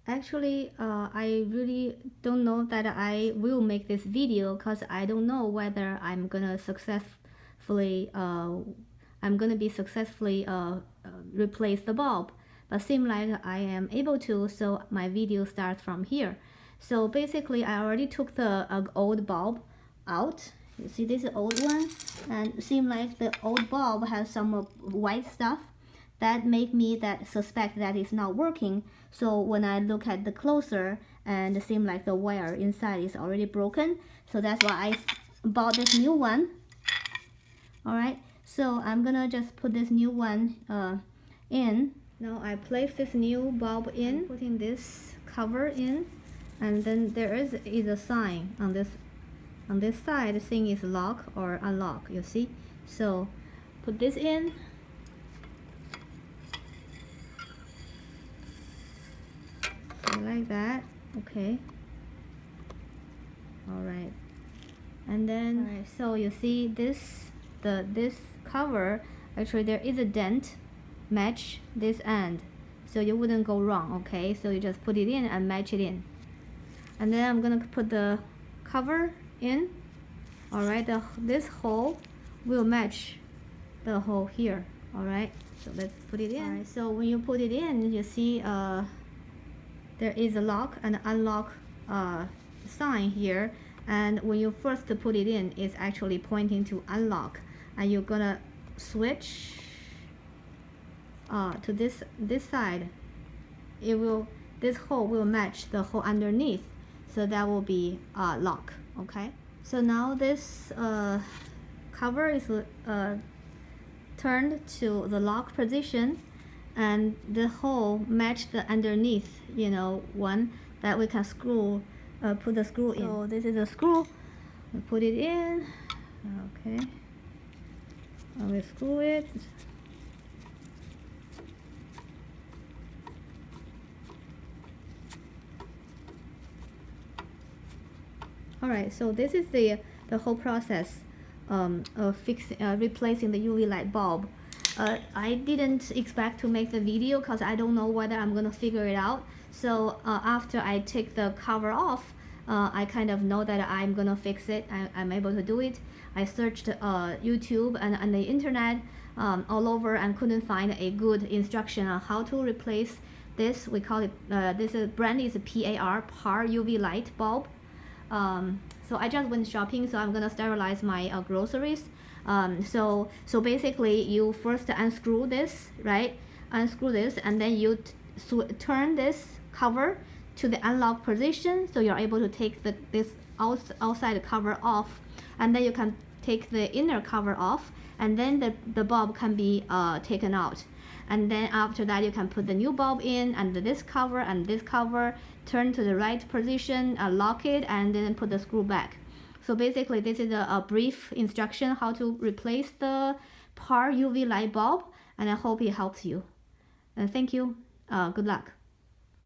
Actually, I really don't know that I will make this video because I don't know whether I'm gonna be successfully replace the bulb. But seems like I am able to, so my video starts from here. So basically, I already took the old bulb out. You see this old one, and seems like the old bulb has some white stuff that make me suspect that it's not working. So when I look at the closer, and it seems like the wire inside is already broken, so that's why I bought this new one. All right, so I'm gonna just put this new one in. Now I place this new bulb in, putting this cover in, and then there is a sign on this side. The thing is lock or unlock, you see. So put this in. Like that. Okay, all right. And then so you see this cover, actually there is a dent match this end, so you wouldn't go wrong. Okay, so you just put it in and match it in, and then I'm gonna put the cover in. All right, this hole will match the hole here. All right, so let's put it in. All right, so when you put it in, you see there is a lock and unlock sign here, and when you first put it in, it's actually pointing to unlock, and you're gonna switch to this side. This hole will match the hole underneath, so that will be lock. Okay, so now this cover is turned to the lock position, and the hole match the underneath, one that we can screw, put the screw in. So this is a screw, we put it in. Okay, and we screw it. All right, so this is the whole process of replacing the UV light bulb. I didn't expect to make the video because I don't know whether I'm gonna figure it out. So after I take the cover off, I kind of know that I'm gonna fix it. I'm able to do it. I searched YouTube and the internet all over and couldn't find a good instruction on how to replace this. We call it, this brand is PAR UV light bulb. So I just went shopping, so I'm gonna sterilize my groceries. So basically you first unscrew this, right? Unscrew this, and then you turn this cover to the unlock position, so you're able to take this outside cover off, and then you can take the inner cover off, and then the bulb can be taken out. And then after that you can put the new bulb in, and this cover and this cover, turn to the right position, lock it, and then put the screw back. So basically this is a brief instruction how to replace the PAR UV light bulb, and I hope it helps you. And thank you. Good luck.